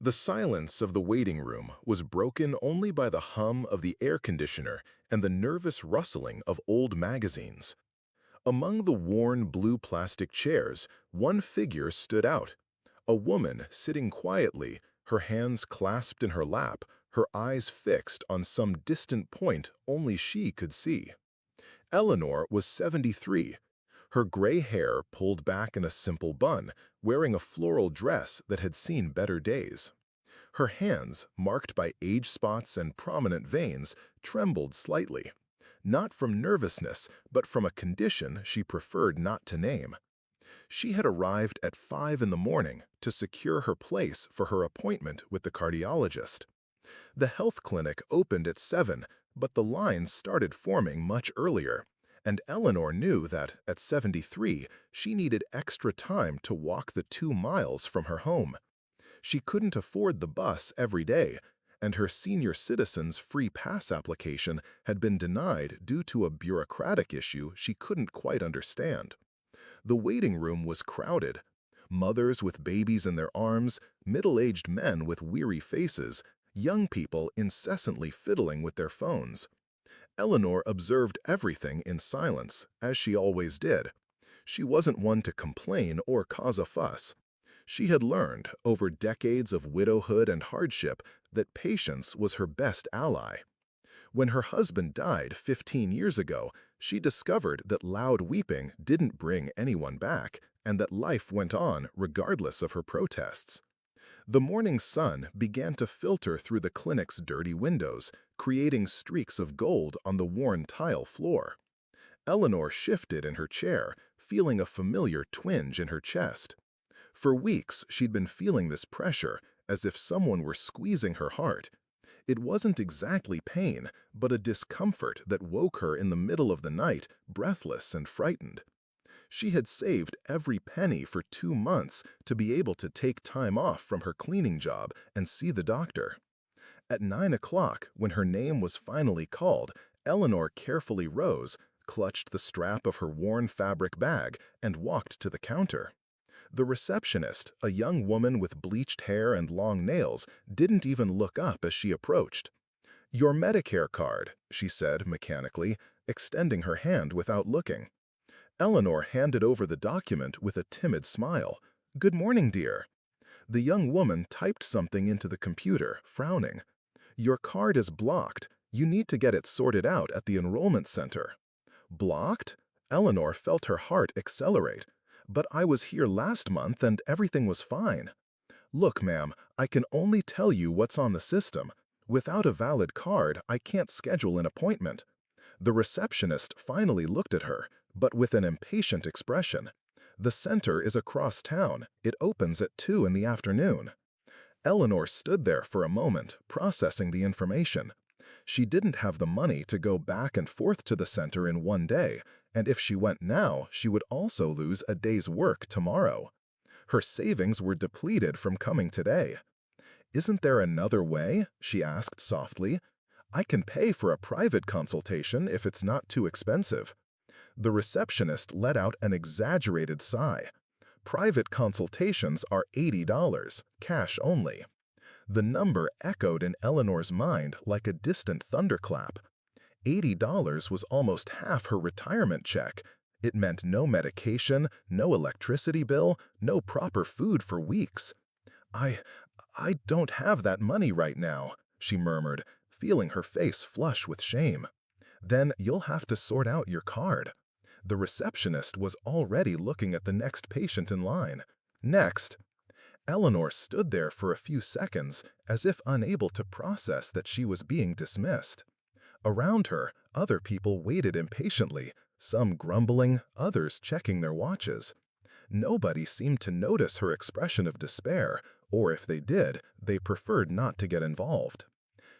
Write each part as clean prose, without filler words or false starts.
The silence of the waiting room was broken only by the hum of the air conditioner and the nervous rustling of old magazines. Among the worn blue plastic chairs, one figure stood out. A woman sitting quietly, her hands clasped in her lap, her eyes fixed on some distant point only she could see. Eleanor was 73, her gray hair pulled back in a simple bun, wearing a floral dress that had seen better days. Her hands, marked by age spots and prominent veins, trembled slightly, not from nervousness, but from a condition she preferred not to name. She had arrived at 5 in the morning to secure her place for her appointment with the cardiologist. The health clinic opened at 7, but the lines started forming much earlier, and Eleanor knew that, at 73, she needed extra time to walk the 2 miles from her home. She couldn't afford the bus every day, and her senior citizen's free pass application had been denied due to a bureaucratic issue she couldn't quite understand. The waiting room was crowded. Mothers with babies in their arms, middle-aged men with weary faces, young people incessantly fiddling with their phones. Eleanor observed everything in silence, as she always did. She wasn't one to complain or cause a fuss. She had learned, over decades of widowhood and hardship, that patience was her best ally. When her husband died 15 years ago, she discovered that loud weeping didn't bring anyone back, and that life went on regardless of her protests. The morning sun began to filter through the clinic's dirty windows, creating streaks of gold on the worn tile floor. Eleanor shifted in her chair, feeling a familiar twinge in her chest. For weeks, she'd been feeling this pressure, as if someone were squeezing her heart. It wasn't exactly pain, but a discomfort that woke her in the middle of the night, breathless and frightened. She had saved every penny for 2 months to be able to take time off from her cleaning job and see the doctor. At 9 o'clock, when her name was finally called, Eleanor carefully rose, clutched the strap of her worn fabric bag, and walked to the counter. The receptionist, a young woman with bleached hair and long nails, didn't even look up as she approached. "Your Medicare card," she said mechanically, extending her hand without looking. Eleanor handed over the document with a timid smile. "Good morning, dear." The young woman typed something into the computer, frowning. "Your card is blocked. You need to get it sorted out at the enrollment center." "Blocked?" Eleanor felt her heart accelerate. "But I was here last month and everything was fine." "Look, ma'am, I can only tell you what's on the system. Without a valid card, I can't schedule an appointment." The receptionist finally looked at her, but with an impatient expression. "The center is across town. It opens at 2 in the afternoon." Eleanor stood there for a moment, processing the information. She didn't have the money to go back and forth to the center in one day, and if she went now, she would also lose a day's work tomorrow. Her savings were depleted from coming today. "Isn't there another way?" she asked softly. "I can pay for a private consultation if it's not too expensive." The receptionist let out an exaggerated sigh. "Private consultations are $80, cash only." The number echoed in Eleanor's mind like a distant thunderclap. $80 was almost half her retirement check. It meant no medication, no electricity bill, no proper food for weeks. I don't have that money right now," she murmured, feeling her face flush with shame. "Then you'll have to sort out your card." The receptionist was already looking at the next patient in line. "Next." Eleanor stood there for a few seconds, as if unable to process that she was being dismissed. Around her, other people waited impatiently, some grumbling, others checking their watches. Nobody seemed to notice her expression of despair, or if they did, they preferred not to get involved.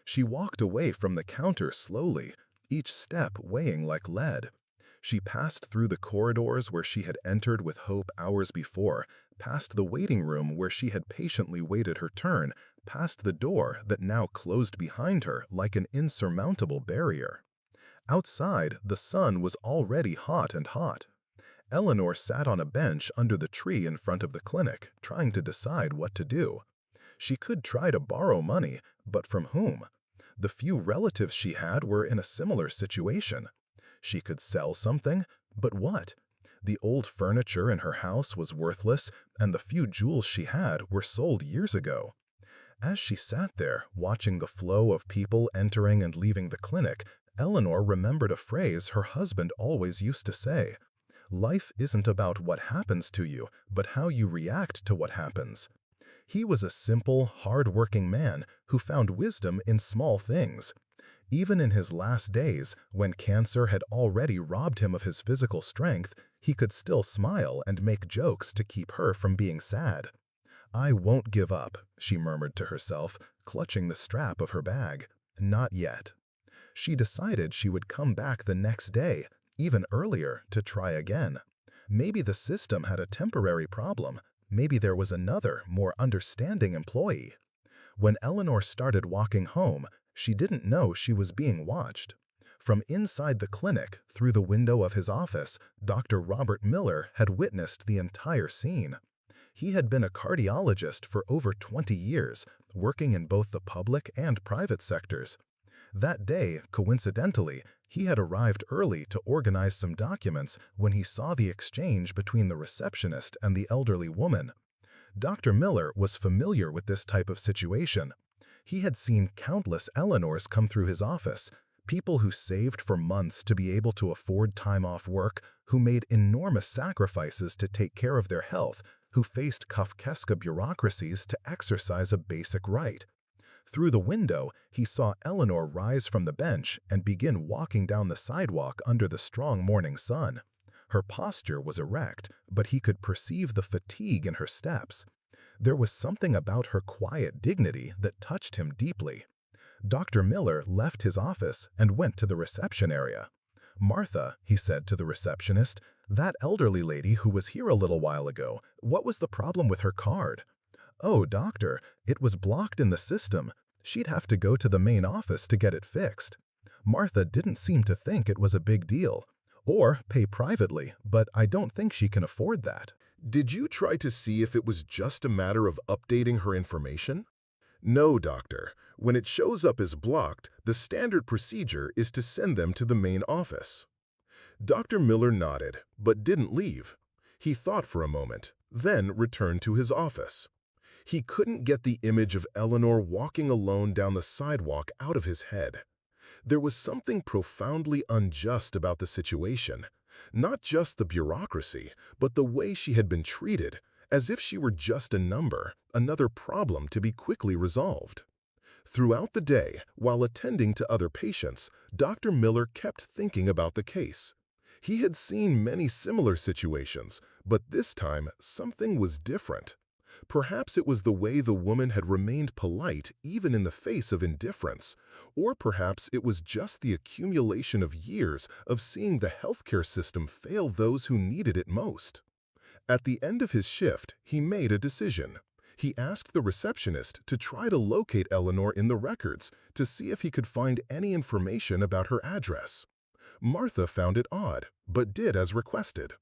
She walked away from the counter slowly, each step weighing like lead. She passed through the corridors where she had entered with hope hours before, past the waiting room where she had patiently waited her turn, past the door that now closed behind her like an insurmountable barrier. Outside, the sun was already hot and hot. Eleanor sat on a bench under the tree in front of the clinic, trying to decide what to do. She could try to borrow money, but from whom? The few relatives she had were in a similar situation. She could sell something, but what? The old furniture in her house was worthless, and the few jewels she had were sold years ago. As she sat there, watching the flow of people entering and leaving the clinic, Eleanor remembered a phrase her husband always used to say. Life isn't about what happens to you, but how you react to what happens. He was a simple, hard-working man who found wisdom in small things. Even in his last days, when cancer had already robbed him of his physical strength, he could still smile and make jokes to keep her from being sad. "I won't give up," she murmured to herself, clutching the strap of her bag. Not yet. She decided she would come back the next day, even earlier, to try again. Maybe the system had a temporary problem. Maybe there was another, more understanding employee. When Eleanor started walking home, she didn't know she was being watched. From inside the clinic, through the window of his office, Dr. Robert Miller had witnessed the entire scene. He had been a cardiologist for over 20 years, working in both the public and private sectors. That day, coincidentally, he had arrived early to organize some documents when he saw the exchange between the receptionist and the elderly woman. Dr. Miller was familiar with this type of situation. He had seen countless Eleanors come through his office, people who saved for months to be able to afford time off work, who made enormous sacrifices to take care of their health, who faced Kafkaesque bureaucracies to exercise a basic right. Through the window, he saw Eleanor rise from the bench and begin walking down the sidewalk under the strong morning sun. Her posture was erect, but he could perceive the fatigue in her steps. There was something about her quiet dignity that touched him deeply. Dr. Miller left his office and went to the reception area. "Martha," he said to the receptionist, "that elderly lady who was here a little while ago, what was the problem with her card?" "Oh, doctor, it was blocked in the system. She'd have to go to the main office to get it fixed." Martha didn't seem to think it was a big deal. "Or pay privately, but I don't think she can afford that." Did you try to see if it was just a matter of updating her information? No, doctor. When it shows up as blocked, the standard procedure is to send them to the main office. Dr. Miller nodded, but didn't leave. He thought for a moment, then returned to his office. He couldn't get the image of Eleanor walking alone down the sidewalk out of his head. There was something profoundly unjust about the situation, not just the bureaucracy, but the way she had been treated, as if she were just a number, another problem to be quickly resolved. Throughout the day, while attending to other patients, Dr. Miller kept thinking about the case. He had seen many similar situations, but this time something was different. Perhaps it was the way the woman had remained polite even in the face of indifference, or perhaps it was just the accumulation of years of seeing the healthcare system fail those who needed it most. At the end of his shift, he made a decision. He asked the receptionist to try to locate Eleanor in the records to see if he could find any information about her address. Martha found it odd, but did as requested.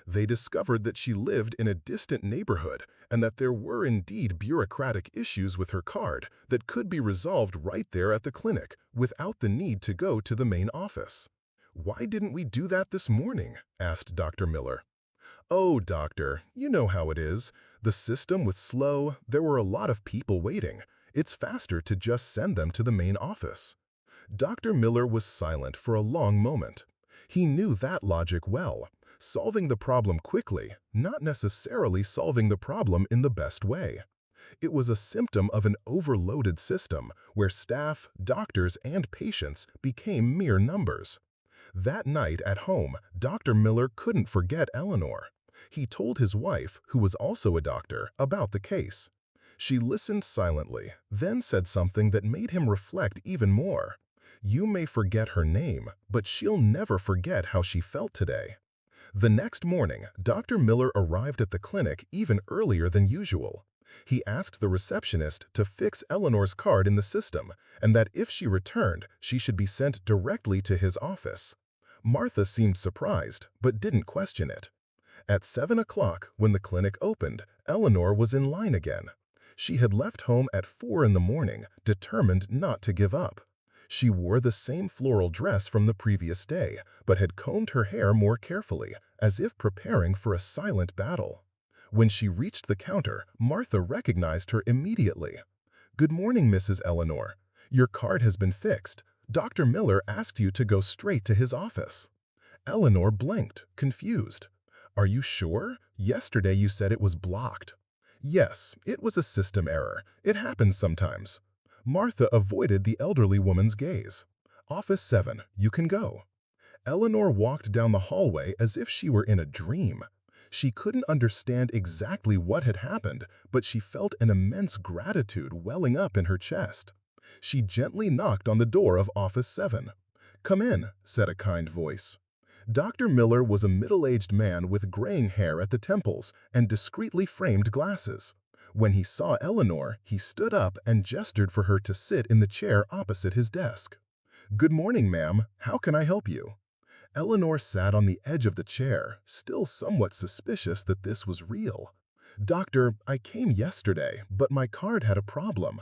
They discovered that she lived in a distant neighborhood and that there were indeed bureaucratic issues with her card that could be resolved right there at the clinic without the need to go to the main office. "Why didn't we do that this morning?" asked Dr. Miller. "Oh, doctor, you know how it is. The system was slow, there were a lot of people waiting. It's faster to just send them to the main office." Dr. Miller was silent for a long moment. He knew that logic well. Solving the problem quickly, not necessarily solving the problem in the best way. It was a symptom of an overloaded system where staff, doctors, and patients became mere numbers. That night at home, Dr. Miller couldn't forget Eleanor. He told his wife, who was also a doctor, about the case. She listened silently, then said something that made him reflect even more. "You may forget her name, but she'll never forget how she felt today." The next morning, Dr. Miller arrived at the clinic even earlier than usual. He asked the receptionist to fix Eleanor's card in the system, and that if she returned, she should be sent directly to his office. Martha seemed surprised, but didn't question it. At 7 o'clock, when the clinic opened, Eleanor was in line again. She had left home at 4 in the morning, determined not to give up. She wore the same floral dress from the previous day, but had combed her hair more carefully, as if preparing for a silent battle. When she reached the counter, Martha recognized her immediately. "Good morning, Mrs. Eleanor. Your card has been fixed. Dr. Miller asked you to go straight to his office." Eleanor blinked, confused. "Are you sure? Yesterday you said it was blocked." "Yes, it was a system error. It happens sometimes." Martha avoided the elderly woman's gaze. "Office 7, you can go." Eleanor walked down the hallway as if she were in a dream. She couldn't understand exactly what had happened, but she felt an immense gratitude welling up in her chest. She gently knocked on the door of Office 7. "Come in," said a kind voice. Dr. Miller was a middle-aged man with graying hair at the temples and discreetly framed glasses. When he saw Eleanor, he stood up and gestured for her to sit in the chair opposite his desk. "Good morning, ma'am. How can I help you?" Eleanor sat on the edge of the chair, still somewhat suspicious that this was real. "Doctor, I came yesterday, but my card had a problem."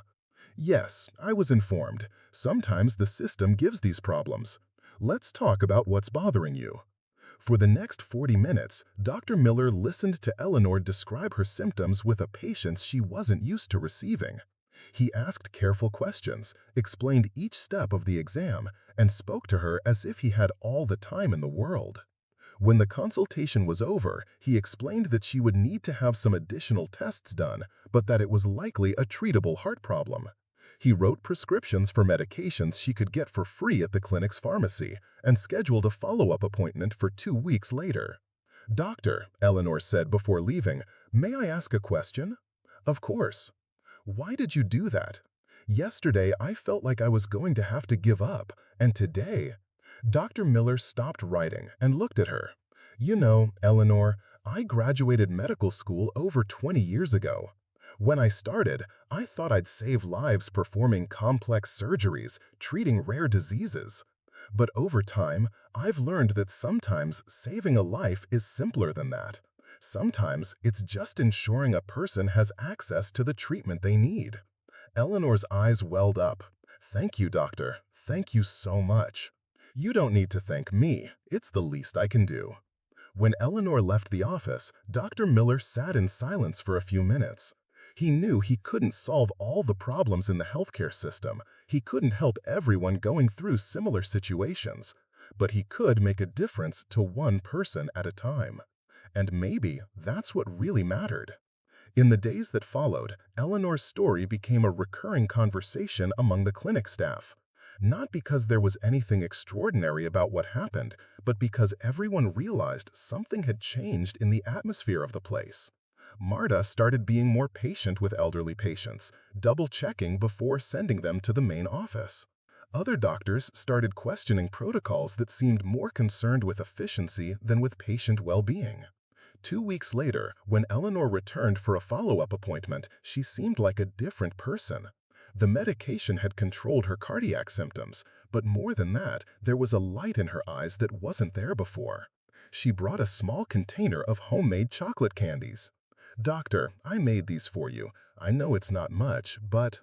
"Yes, I was informed. Sometimes the system gives these problems. Let's talk about what's bothering you." For the next 40 minutes, Dr. Miller listened to Eleanor describe her symptoms with a patience she wasn't used to receiving. He asked careful questions, explained each step of the exam, and spoke to her as if he had all the time in the world. When the consultation was over, he explained that she would need to have some additional tests done, but that it was likely a treatable heart problem. He wrote prescriptions for medications she could get for free at the clinic's pharmacy and scheduled a follow-up appointment for 2 weeks later. "Doctor," Eleanor said before leaving, "may I ask a question?" "Of course." "Why did you do that? Yesterday I felt like I was going to have to give up, and today—" Dr. Miller stopped writing and looked at her. "You know, Eleanor, I graduated medical school over 20 years ago. When I started, I thought I'd save lives performing complex surgeries, treating rare diseases. But over time, I've learned that sometimes saving a life is simpler than that. Sometimes it's just ensuring a person has access to the treatment they need." Eleanor's eyes welled up. "Thank you, doctor. Thank you so much." "You don't need to thank me. It's the least I can do." When Eleanor left the office, Dr. Miller sat in silence for a few minutes. He knew he couldn't solve all the problems in the healthcare system. He couldn't help everyone going through similar situations. But he could make a difference to one person at a time. And maybe that's what really mattered. In the days that followed, Eleanor's story became a recurring conversation among the clinic staff. Not because there was anything extraordinary about what happened, but because everyone realized something had changed in the atmosphere of the place. Marta started being more patient with elderly patients, double-checking before sending them to the main office. Other doctors started questioning protocols that seemed more concerned with efficiency than with patient well-being. 2 weeks later, when Eleanor returned for a follow-up appointment, she seemed like a different person. The medication had controlled her cardiac symptoms, but more than that, there was a light in her eyes that wasn't there before. She brought a small container of homemade chocolate candies. "Doctor, I made these for you. I know it's not much, but—"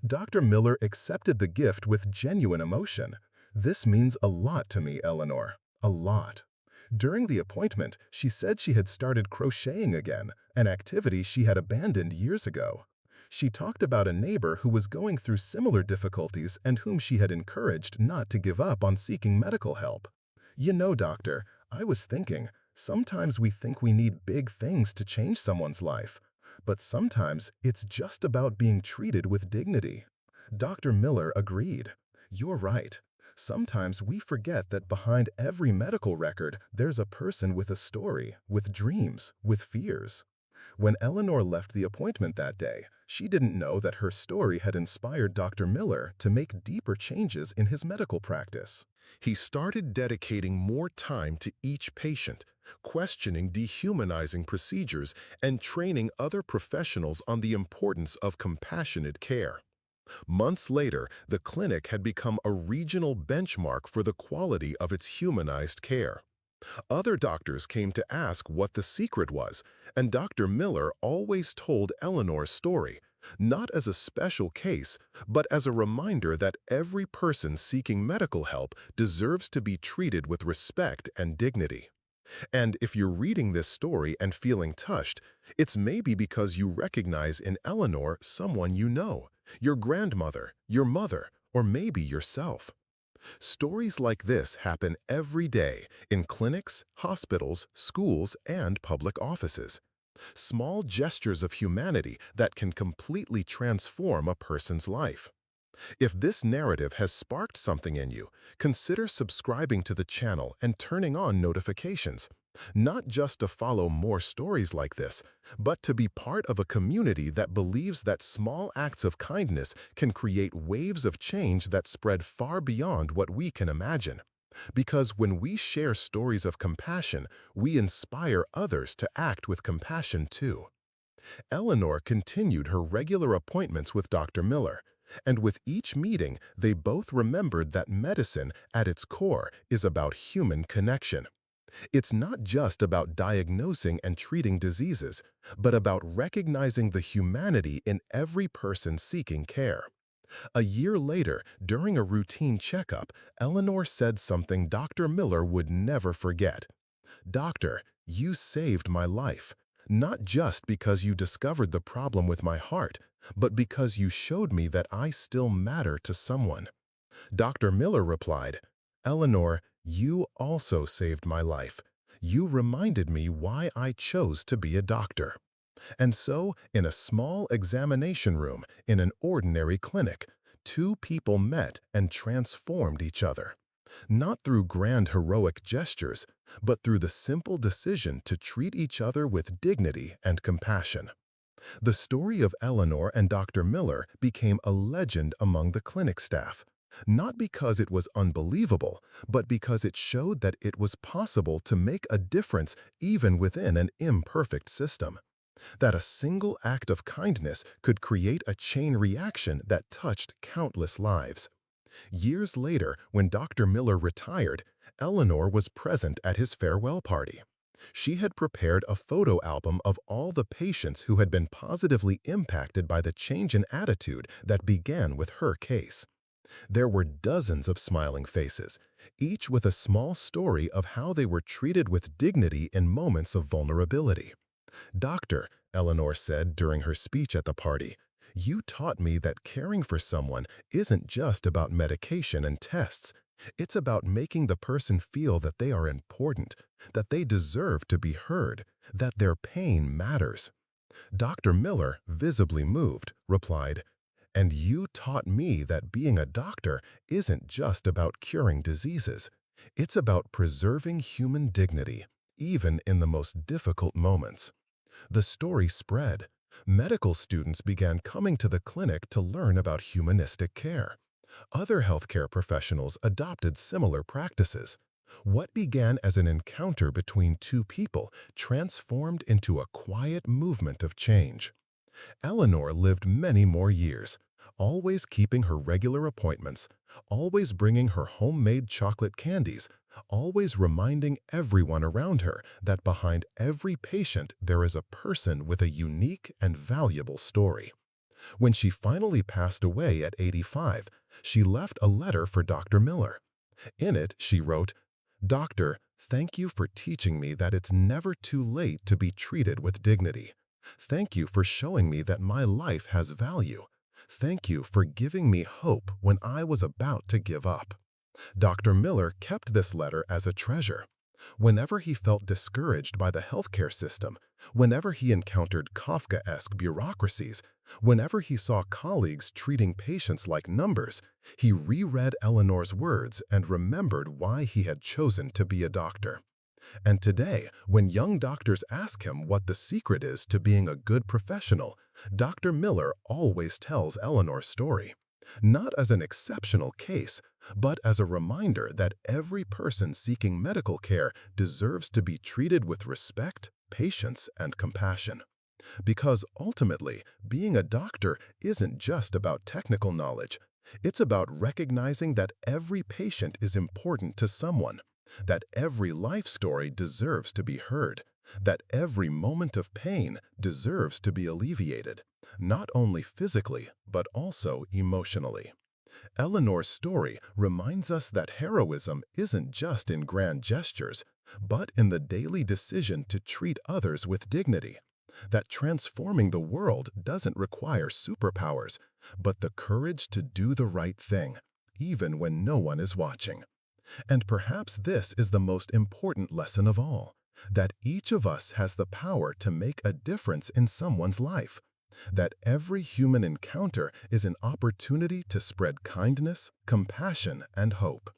Dr. Miller accepted the gift with genuine emotion. "This means a lot to me, Eleanor. A lot." During the appointment, she said she had started crocheting again, an activity she had abandoned years ago. She talked about a neighbor who was going through similar difficulties and whom she had encouraged not to give up on seeking medical help. "You know, doctor, I was thinking, sometimes we think we need big things to change someone's life, but sometimes it's just about being treated with dignity." Dr. Miller agreed. "You're right. Sometimes we forget that behind every medical record, there's a person with a story, with dreams, with fears." When Eleanor left the appointment that day, she didn't know that her story had inspired Dr. Miller to make deeper changes in his medical practice. He started dedicating more time to each patient, questioning dehumanizing procedures, and training other professionals on the importance of compassionate care. Months later, the clinic had become a regional benchmark for the quality of its humanized care. Other doctors came to ask what the secret was, and Dr. Miller always told Eleanor's story, not as a special case, but as a reminder that every person seeking medical help deserves to be treated with respect and dignity. And if you're reading this story and feeling touched, it's maybe because you recognize in Eleanor someone you know, your grandmother, your mother, or maybe yourself. Stories like this happen every day in clinics, hospitals, schools, and public offices. Small gestures of humanity that can completely transform a person's life. If this narrative has sparked something in you, consider subscribing to the channel and turning on notifications, not just to follow more stories like this, but to be part of a community that believes that small acts of kindness can create waves of change that spread far beyond what we can imagine. Because when we share stories of compassion, we inspire others to act with compassion too. Eleanor continued her regular appointments with Dr. Miller, and with each meeting, they both remembered that medicine, at its core, is about human connection. It's not just about diagnosing and treating diseases, but about recognizing the humanity in every person seeking care. A year later, during a routine checkup, Eleanor said something Dr. Miller would never forget. "Doctor, you saved my life, not just because you discovered the problem with my heart, but because you showed me that I still matter to someone." Dr. Miller replied, "Eleanor, you also saved my life. You reminded me why I chose to be a doctor." And so, in a small examination room in an ordinary clinic, two people met and transformed each other. Not through grand heroic gestures, but through the simple decision to treat each other with dignity and compassion. The story of Eleanor and Dr. Miller became a legend among the clinic staff, not because it was unbelievable, but because it showed that it was possible to make a difference even within an imperfect system. That a single act of kindness could create a chain reaction that touched countless lives. Years later, when Dr. Miller retired, Eleanor was present at his farewell party. She had prepared a photo album of all the patients who had been positively impacted by the change in attitude that began with her case. There were dozens of smiling faces, each with a small story of how they were treated with dignity in moments of vulnerability. "Doctor," Eleanor said during her speech at the party, "you taught me that caring for someone isn't just about medication and tests. It's about making the person feel that they are important, that they deserve to be heard, that their pain matters." Dr. Miller, visibly moved, replied, "And you taught me that being a doctor isn't just about curing diseases. It's about preserving human dignity, even in the most difficult moments." The story spread. Medical students began coming to the clinic to learn about humanistic care. Other healthcare professionals adopted similar practices. What began as an encounter between two people transformed into a quiet movement of change. Eleanor lived many more years, always keeping her regular appointments, always bringing her homemade chocolate candies, always reminding everyone around her that behind every patient there is a person with a unique and valuable story. When she finally passed away at 85, she left a letter for Dr. Miller. In it, she wrote, "Doctor, thank you for teaching me that it's never too late to be treated with dignity. Thank you for showing me that my life has value. Thank you for giving me hope when I was about to give up." Dr. Miller kept this letter as a treasure. Whenever he felt discouraged by the healthcare system, whenever he encountered Kafkaesque bureaucracies, whenever he saw colleagues treating patients like numbers, he reread Eleanor's words and remembered why he had chosen to be a doctor. And today, when young doctors ask him what the secret is to being a good professional, Dr. Miller always tells Eleanor's story. Not as an exceptional case, but as a reminder that every person seeking medical care deserves to be treated with respect, patience, and compassion. Because ultimately, being a doctor isn't just about technical knowledge. It's about recognizing that every patient is important to someone, that every life story deserves to be heard, that every moment of pain deserves to be alleviated, not only physically, but also emotionally. Eleanor's story reminds us that heroism isn't just in grand gestures, but in the daily decision to treat others with dignity. That transforming the world doesn't require superpowers, but the courage to do the right thing, even when no one is watching. And perhaps this is the most important lesson of all, that each of us has the power to make a difference in someone's life, that every human encounter is an opportunity to spread kindness, compassion, and hope.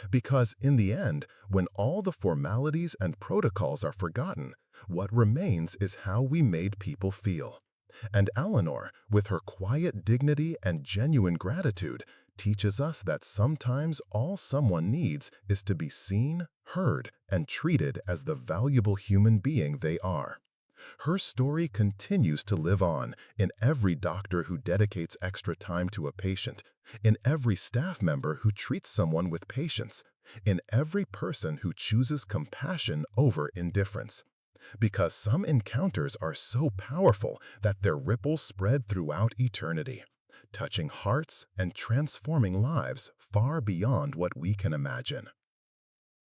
Because in the end, when all the formalities and protocols are forgotten, what remains is how we made people feel. And Eleanor, with her quiet dignity and genuine gratitude, teaches us that sometimes all someone needs is to be seen, heard, and treated as the valuable human being they are. Her story continues to live on in every doctor who dedicates extra time to a patient, in every staff member who treats someone with patience, in every person who chooses compassion over indifference. Because some encounters are so powerful that their ripples spread throughout eternity, touching hearts and transforming lives far beyond what we can imagine.